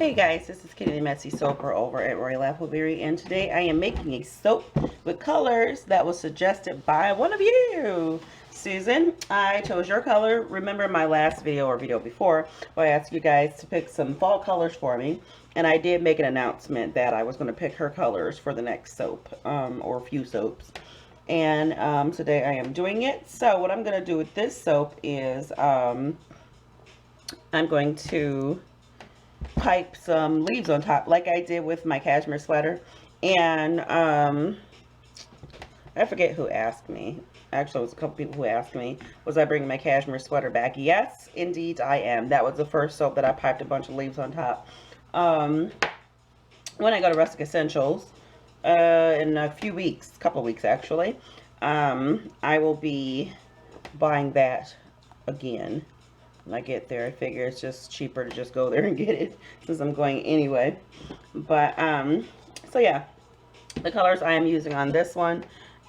Hey guys, this is Kitty the Messy Soaper over at Royal Appleberry, and today I am making a soap with colors that was suggested by one of you. Susan, I chose your color. Remember my last video or video before where I asked you guys to pick some fall colors for me, and I did make an announcement that I was going to pick her colors for the next soap, or a few soaps. And today I am doing it. So what I'm going to do with this soap is I'm going to pipe some leaves on top like I did with my cashmere sweater. And I forget who asked me. Actually, it was a couple people who asked me, was I bringing my cashmere sweater back? Yes, indeed I am. That was the first soap that I piped a bunch of leaves on top. When I go to Rustic Escentuals in a few weeks, a couple of weeks actually, I will be buying that again. When I get there, I figure it's just cheaper to just go there and get it since I'm going anyway. But so yeah, the colors I am using on this one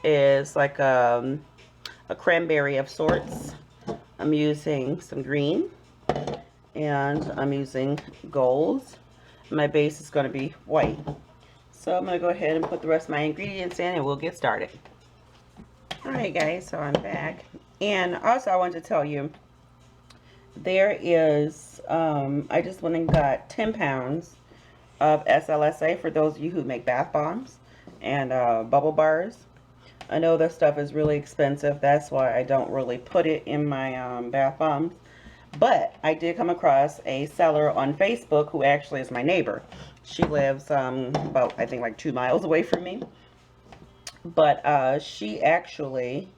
is like a cranberry of sorts. I'm using some green, and I'm using gold. My base is going to be white. So I'm going to go ahead and put the rest of my ingredients in and we'll get started. Alright guys, so I'm back. And also I wanted to tell you, there is, I just went and got 10 pounds of SLSA for those of you who make bath bombs and bubble bars. I know this stuff is really expensive. That's why I don't really put it in my bath bombs. But I did come across a seller on Facebook who actually is my neighbor. She lives about, I think, like 2 miles away from me. But she actually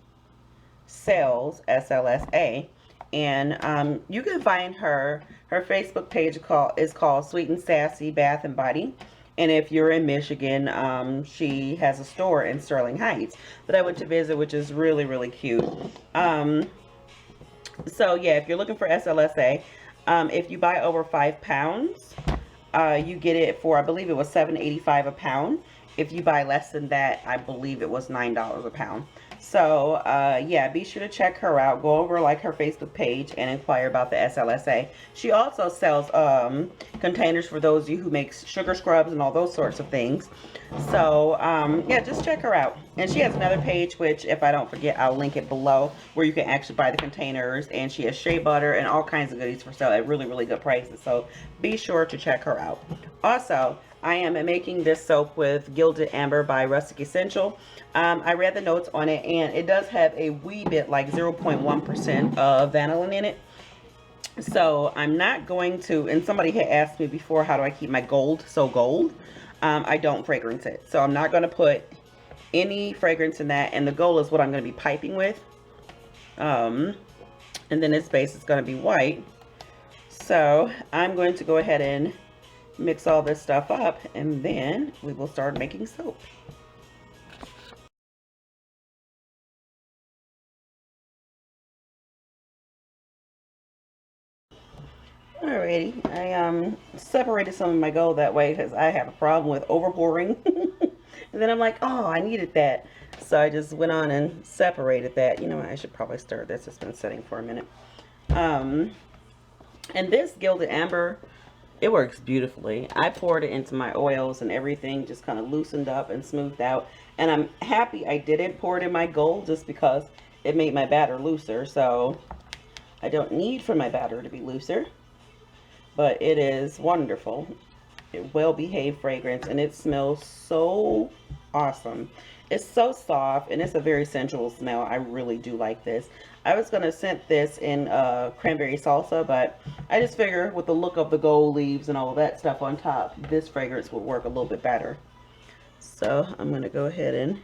sells SLSA. And you can find her Facebook page is called Sweet and Sassy Bath and Body. And if you're in Michigan, she has a store in Sterling Heights that I went to visit, which is really, really cute. So yeah, if you're looking for SLSA, if you buy over 5 pounds, you get it for, I believe it was $7.85 a pound. If you buy less than that, I believe it was $9 a pound. So yeah, be sure to check her out. Go over like her Facebook page and inquire about the SLSA. She also sells containers for those of you who make sugar scrubs and all those sorts of things. So yeah, just check her out. And she has another page, which if I don't forget, I'll link it below, where you can actually buy the containers. And she has shea butter and all kinds of goodies for sale at really, really good prices. So be sure to check her out. Also, I am making this soap with Gilded Amber by Rustic Essential. I read the notes on it, and it does have a wee bit, like 0.1% of vanillin in it. So I'm not going to, and somebody had asked me before, how do I keep my gold so gold? I don't fragrance it. So I'm not going to put any fragrance in that, and the gold is what I'm going to be piping with. And then this base is going to be white. So I'm going to go ahead and mix all this stuff up, and then we will start making soap. Alrighty, I separated some of my gold that way because I have a problem with overpouring. And then I'm like, oh, I needed that. So I just went on and separated that. You know what, I should probably stir this. It's been sitting for a minute. And this Gilded Amber, it works beautifully. I poured it into my oils and everything just kind of loosened up and smoothed out. And I'm happy I didn't pour it in my gold just because it made my batter looser. So I don't need for my batter to be looser. But it is wonderful. Well-behaved fragrance, and it smells so awesome. It's so soft, and it's a very sensual smell. I really do like this. I was going to scent this in cranberry salsa, but I just figure with the look of the gold leaves and all of that stuff on top, this fragrance would work a little bit better. So I'm going to go ahead and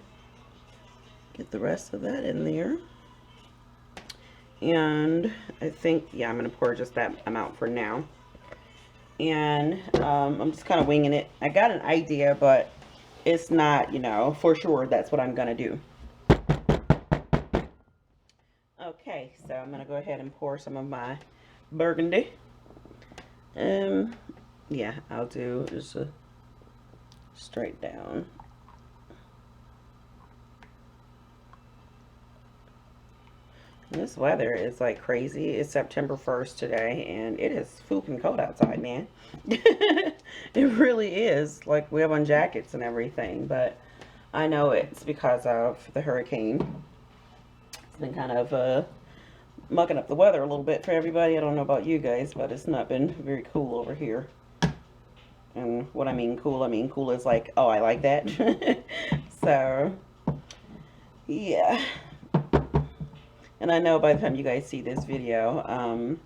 get the rest of that in there. And I think, yeah, I'm going to pour just that amount for now. And I'm just kind of winging it. I got an idea, but it's not, you know, for sure that's what I'm going to do. Okay, so I'm going to go ahead and pour some of my burgundy. Yeah, I'll do just a straight down. This weather is like crazy. It's September 1st today, and it is freaking cold outside, man. It really is. Like, we have on jackets and everything, but I know it's because of the hurricane. It's been kind of mucking up the weather a little bit for everybody. I don't know about you guys, but it's not been very cool over here. And what I mean cool is like, oh, I like that. So, yeah. And I know by the time you guys see this video,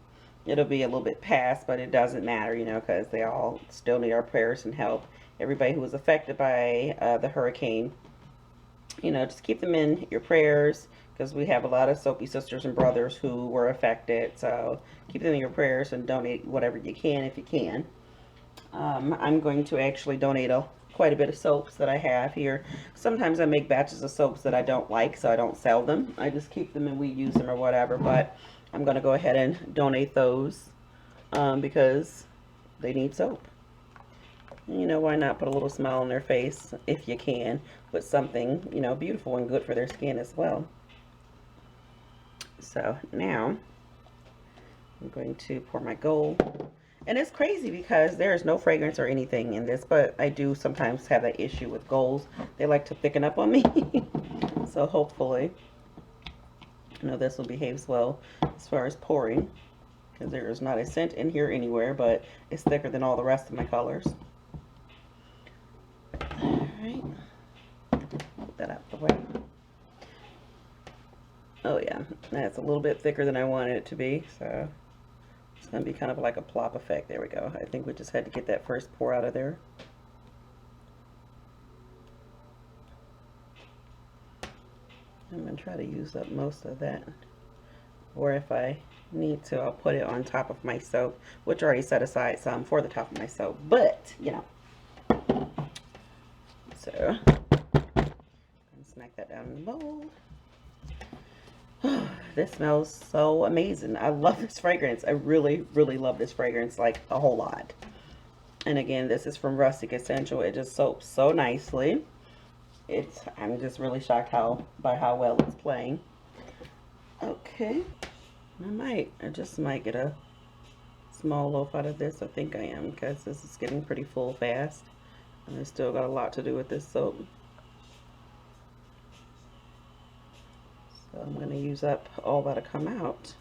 it'll be a little bit past, but it doesn't matter, you know, because they all still need our prayers and help. Everybody who was affected by the hurricane, you know, just keep them in your prayers, because we have a lot of Soapy sisters and brothers who were affected. So keep them in your prayers and donate whatever you can if you can. I'm going to actually donate quite a bit of soaps that I have here. Sometimes I make batches of soaps that I don't like, so I don't sell them. I just keep them and we use them or whatever, but I'm going to go ahead and donate those because they need soap. And, you know, why not put a little smile on their face if you can, with something, you know, beautiful and good for their skin as well. So now I'm going to pour my gold. And it's crazy because there is no fragrance or anything in this, but I do sometimes have that issue with golds. They like to thicken up on me. So hopefully, you know, this will behave well as far as pouring, because there is not a scent in here anywhere, but it's thicker than all the rest of my colors. Alright, put that out the way. Oh yeah, that's a little bit thicker than I wanted it to be, so it's going to be kind of like a plop effect. There we go. I think we just had to get that first pour out of there. I'm going to try to use up most of that. Or if I need to, I'll put it on top of my soap, which I already set aside some for the top of my soap. But, you know. So, smack that down in the bowl. This smells so amazing. I love this fragrance. I really, really love this fragrance, like a whole lot. And again, this is from Rustic Essential. It just soaps so nicely. I'm just really shocked by how well it's playing. Okay. I just might get a small loaf out of this. I think I am, because this is getting pretty full fast. And I still got a lot to do with this soap. So I'm going to use up all that'll come out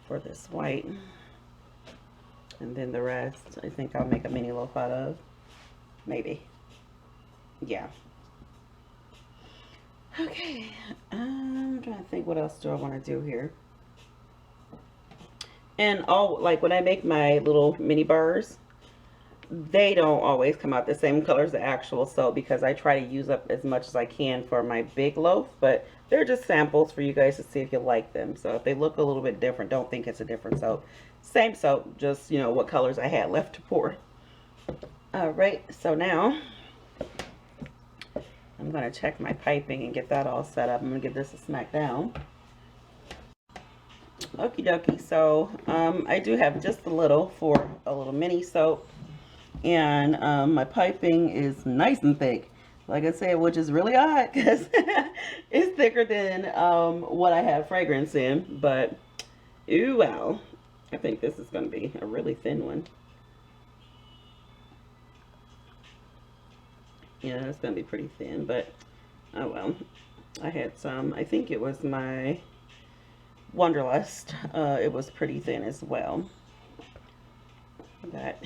for this white. And then the rest, I think I'll make a mini loaf out of. Maybe. Yeah. Okay. I'm trying to think, what else do I want to do here? And like when I make my little mini bars, they don't always come out the same color as the actual soap, because I try to use up as much as I can for my big loaf, but they're just samples for you guys to see if you like them. So if they look a little bit different, don't think it's a different soap. Same soap, just, you know, what colors I had left to pour. Alright, so now I'm going to check my piping and get that all set up. I'm going to give this a smack down. Okie dokie, so I do have just a little for a little mini soap. And my piping is nice and thick, like I said, which is really odd because it's thicker than what I have fragrance in. But ooh, wow, I think this is going to be a really thin one. Yeah, it's going to be pretty thin, but oh well. I had some, I think it was my Wanderlust. It was pretty thin as well. But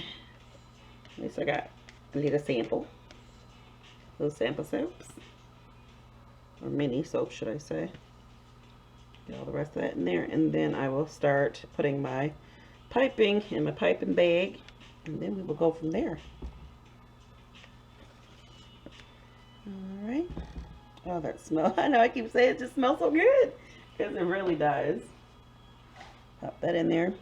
at least I got a little sample. Those sample soaps. Or mini soaps, should I say. Get all the rest of that in there. And then I will start putting my piping in my piping bag. And then we will go from there. Alright. Oh, that smell. I know I keep saying it just smells so good. Because it really does. Pop that in there.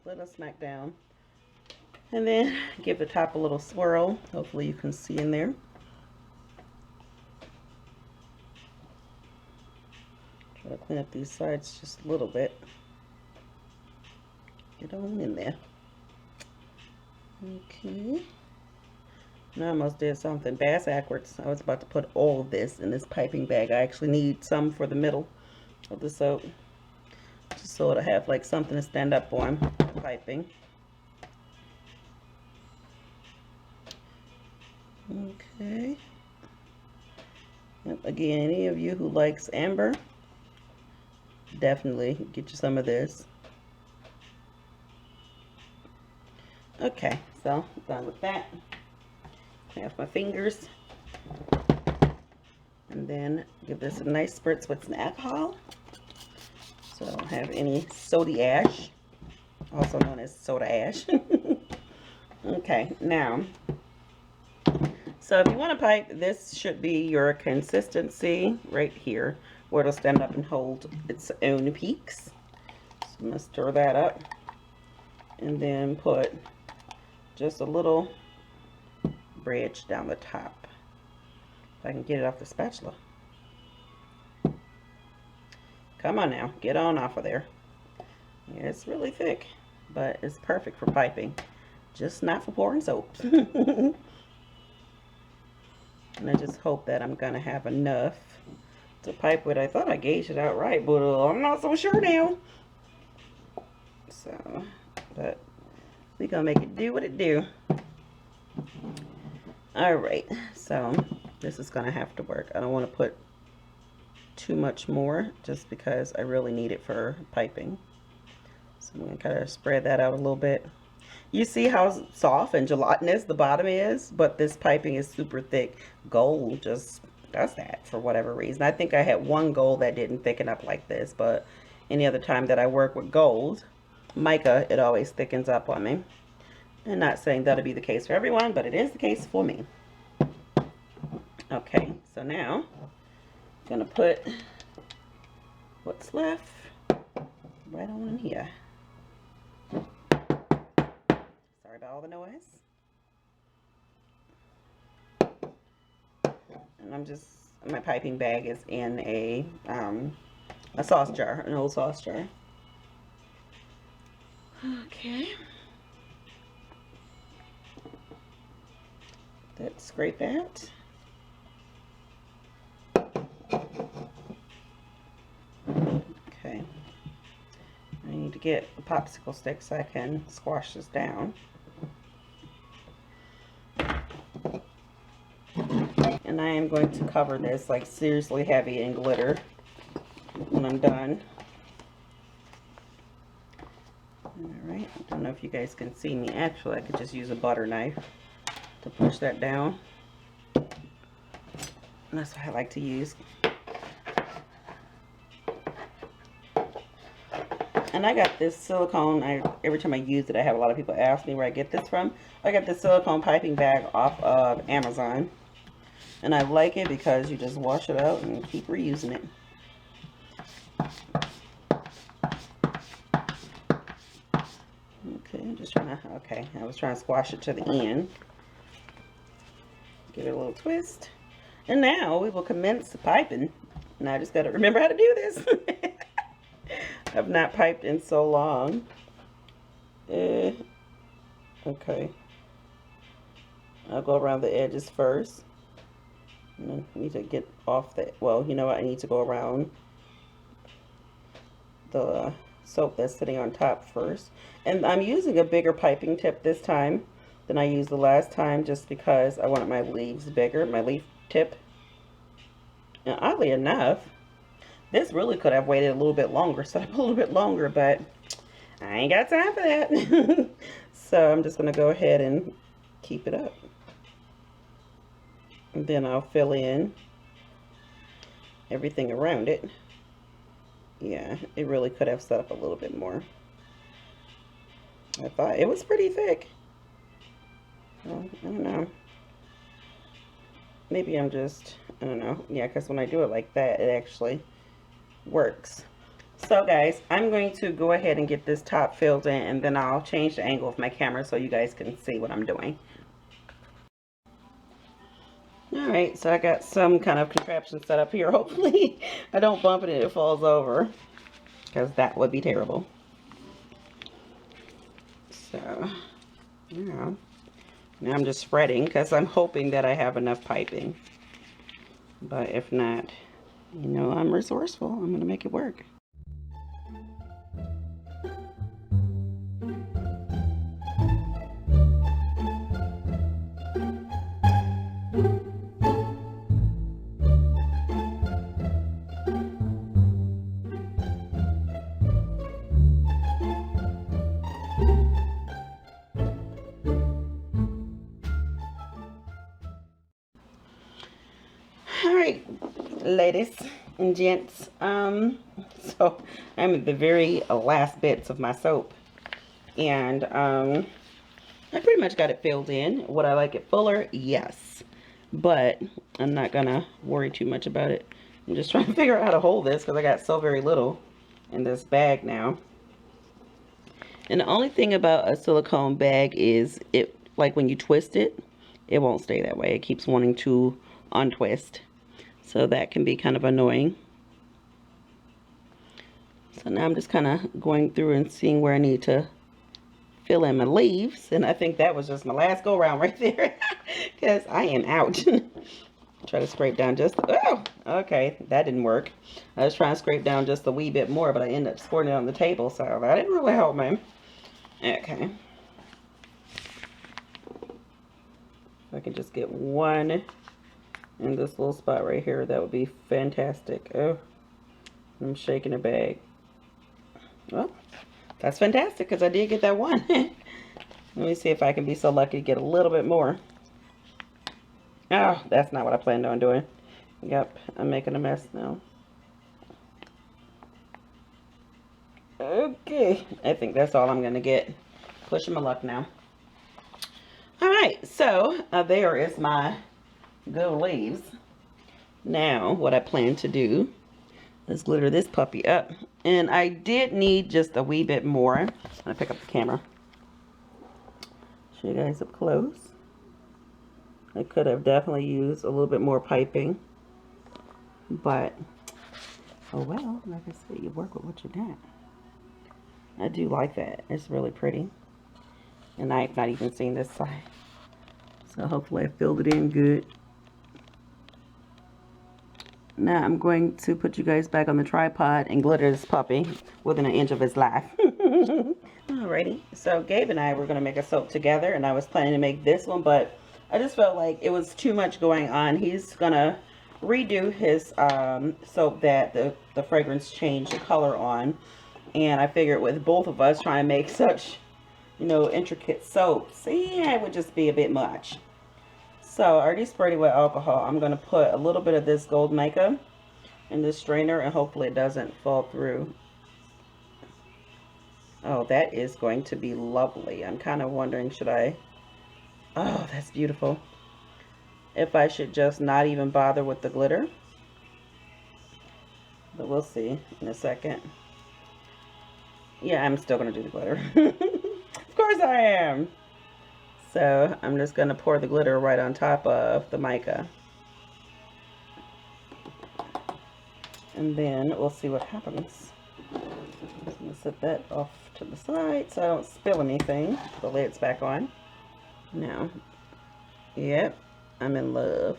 Little smack down, and then give the top a little swirl. Hopefully you can see in there. Try to clean up these sides just a little bit. Get on in there. Okay. I almost did something backwards. I was about to put all of this in this piping bag. I actually need some for the middle of the soap, just so it'll have like something to stand up on the piping. Okay. Yep, again, any of you who likes amber, definitely get you some of this. Okay, so done with that. Have my fingers, and then give this a nice spritz with some alcohol, so I don't have any soda ash, also known as soda ash. Okay, now, so if you want to pipe, this should be your consistency right here, where it'll stand up and hold its own peaks. So I'm going to stir that up, and then put just a little bridge down the top, if I can get it off the spatula. Come on now, get on off of there. Yeah, it's really thick, but it's perfect for piping, just not for pouring soap. And I just hope that I'm gonna have enough to pipe with. I thought I gauged it out right, but I'm not so sure now. So, but we're gonna make it do what it do. Alright, so this is gonna have to work. I don't want to put too much more, just because I really need it for piping. So I'm gonna kind of spread that out a little bit. You see how soft and gelatinous the bottom is, but this piping is super thick. Gold just does that for whatever reason. I think I had one gold that didn't thicken up like this, but any other time that I work with gold, mica, it always thickens up on me. I'm not saying that'll be the case for everyone, but it is the case for me. Okay, so now I'm gonna put what's left right on in here. Sorry about all the noise. And I'm just, my piping bag is in a sauce jar, an old sauce jar. Okay. Let's scrape that. Okay. I need to get a popsicle stick so I can squash this down. And I am going to cover this like seriously heavy in glitter when I'm done. Alright, I don't know if you guys can see me. Actually, I could just use a butter knife to push that down. And that's what I like to use. And I got this silicone, every time I use it, I have a lot of people ask me where I get this from. I got this silicone piping bag off of Amazon. And I like it because you just wash it out and keep reusing it. Okay, I'm just trying to, okay, I was trying to squash it to the end. Give it a little twist. And now we will commence the piping. And I just got to remember how to do this. I've not piped in so long. Okay. I'll go around the edges first. And then I need to get off the, well, you know what? I need to go around the soap that's sitting on top first. And I'm using a bigger piping tip this time than I used the last time, just because I wanted my leaves bigger, my leaf tip. And oddly enough, this really could have waited a little bit longer, set up a little bit longer, but I ain't got time for that. So I'm just going to go ahead and keep it up. And then I'll fill in everything around it. Yeah, it really could have set up a little bit more. I thought it was pretty thick. Well, I don't know. Maybe I'm just, I don't know. Yeah, because when I do it like that, it actually works. So guys, I'm going to go ahead and get this top filled in, and then I'll change the angle of my camera so you guys can see what I'm doing. Alright, so I got some kind of contraption set up here. Hopefully I don't bump it and it falls over, because that would be terrible. So, yeah, Now I'm just spreading because I'm hoping that I have enough piping. But if not, you know, I'm resourceful. I'm going to make it work. Alright, ladies and gents, so I'm at the very last bits of my soap, and I pretty much got it filled in. Would I like it fuller? Yes, but I'm not gonna worry too much about it. I'm just trying to figure out how to hold this because I got so very little in this bag now. And the only thing about a silicone bag is it, like when you twist it, it won't stay that way. It keeps wanting to untwist. So that can be kind of annoying. So now I'm just kind of going through and seeing where I need to fill in my leaves. And I think that was just my last go around right there. Because I am out. Try to scrape down just, oh, okay, that didn't work. I was trying to scrape down just a wee bit more, but I ended up squirting it on the table. So that didn't really help me. Okay. If I can just get one in this little spot right here, that would be fantastic. Oh, I'm shaking a bag. Well, that's fantastic because I did get that one. Let me see if I can be so lucky to get a little bit more. Oh, that's not what I planned on doing. Yep, I'm making a mess now. Okay, I think that's all I'm gonna get. Pushing my luck now. All right, so there is my good leaves. Now what I plan to do is glitter this puppy up, and I did need just a wee bit more. I'm gonna pick up the camera, show you guys up close. I could have definitely used a little bit more piping, but oh well, like I said, you work with what you got. I do like that. It's really pretty, and I've not even seen this side, so hopefully I filled it in good. Now I'm going to put you guys back on the tripod and glitter this puppy within an inch of his life. Alrighty, so Gabe and I were going to make a soap together, and I was planning to make this one, but I just felt like it was too much going on. He's going to redo his soap that the fragrance changed the color on, and I figured with both of us trying to make such, you know, intricate soaps, yeah, it would just be a bit much. So I already sprayed it with alcohol. I'm going to put a little bit of this gold mica in this strainer, and hopefully it doesn't fall through. Oh, that is going to be lovely. I'm kind of wondering, should I... Oh, that's beautiful. If I should just not even bother with the glitter. But we'll see in a second. Yeah, I'm still going to do the glitter. Of course I am. So I'm just going to pour the glitter right on top of the mica. And then we'll see what happens. I'm just going to set that off to the side so I don't spill anything. The lid's back on. Now, yep, I'm in love.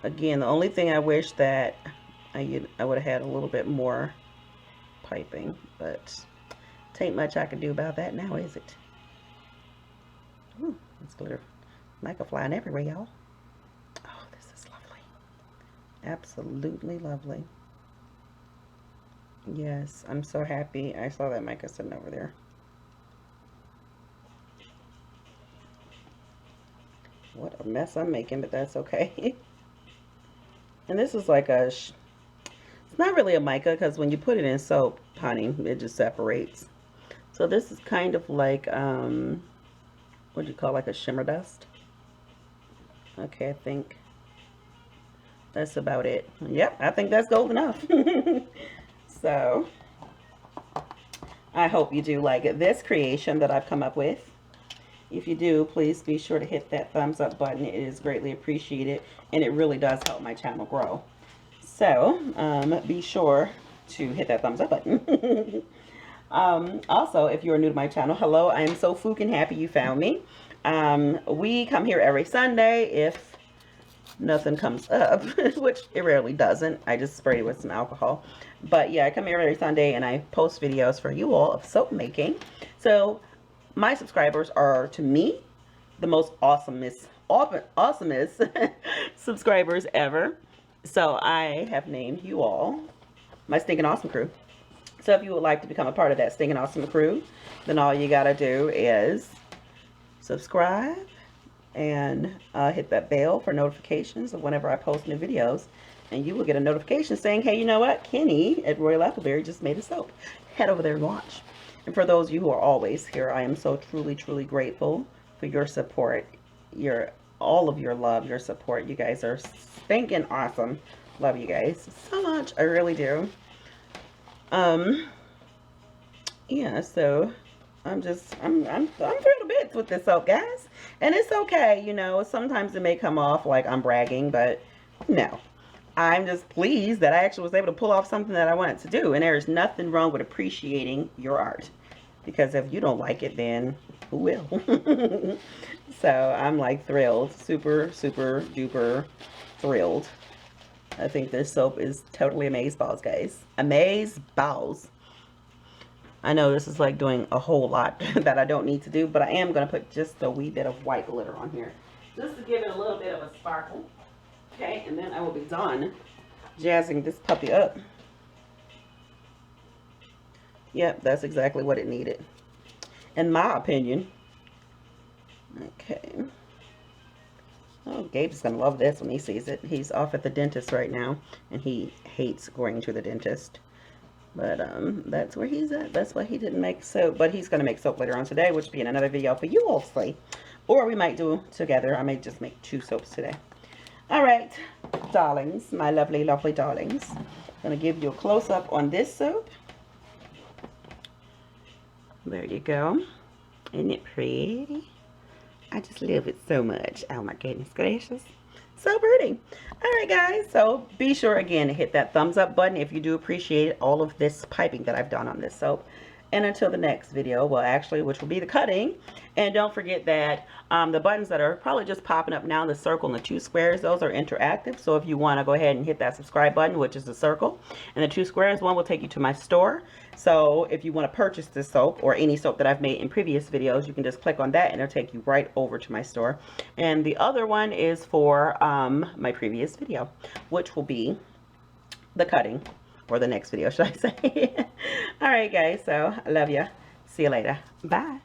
Again, the only thing I wish that I would have had a little bit more piping. But tain't much I can do about that now, is it? Ooh, it's glitter mica flying everywhere, y'all. Oh, this is lovely. Absolutely lovely. Yes, I'm so happy I saw that mica sitting over there. What a mess I'm making, but that's okay. And this is like a... It's not really a mica, because when you put it in soap, honey, it just separates. So this is kind of like... what do you call, like a shimmer dust? Okay, I think that's about it. Yep, I think that's gold enough. So I hope you do like this creation that I've come up with. If you do, please be sure to hit that thumbs up button. It is greatly appreciated, and it really does help my channel grow. So be sure to hit that thumbs up button. Also, if you are new to my channel, hello, I am so freaking happy you found me. We come here every Sunday if nothing comes up, which it rarely doesn't. I just spray it with some alcohol. But yeah, I come here every Sunday and I post videos for you all of soap making. So my subscribers are, to me, the most awesomest subscribers ever. So I have named you all my Stinking Awesome Crew. So if you would like to become a part of that Stinking Awesome Crew, then all you gotta do is subscribe and hit that bell for notifications of whenever I post new videos. And you will get a notification saying, hey, you know what? Kenny at Royal Appleberry just made a soap. Head over there and watch. And for those of you who are always here, I am so truly, truly grateful for your support, all of your love, your support. You guys are stinking awesome. Love you guys so much. I really do. Yeah, so I'm thrilled to bits with this soap, guys. And it's okay, you know, sometimes it may come off like I'm bragging, but no. I'm just pleased that I actually was able to pull off something that I wanted to do. And there's nothing wrong with appreciating your art. Because if you don't like it, then who will? So I'm like thrilled. Super, super duper thrilled. I think this soap is totally amazeballs, guys. Amazeballs. I know this is like doing a whole lot that I don't need to do, but I am going to put just a wee bit of white glitter on here. Just to give it a little bit of a sparkle. Okay, and then I will be done jazzing this puppy up. Yep, that's exactly what it needed, in my opinion. Okay. Oh, Gabe's gonna love this when he sees it. He's off at the dentist right now, and he hates going to the dentist. But that's where he's at. That's why he didn't make soap. But he's gonna make soap later on today, which will be in another video for you all to see. Or we might do together. I may just make 2 soaps today. All right, darlings, my lovely, lovely darlings. I'm gonna give you a close-up on this soap. There you go. Isn't it pretty? I just love it so much. Oh my goodness gracious. So pretty. Alright guys, so be sure again to hit that thumbs up button if you do appreciate all of this piping that I've done on this soap. And until the next video, well actually, which will be the cutting. And don't forget that the buttons that are probably just popping up now, the circle and the 2 squares, those are interactive. So if you want to go ahead and hit that subscribe button, which is the circle, and the 2 squares, one will take you to my store. So if you want to purchase this soap or any soap that I've made in previous videos, you can just click on that and it'll take you right over to my store. And the other one is for my previous video, which will be the cutting, or the next video, should I say. All right, guys, so I love you. See you later. Bye.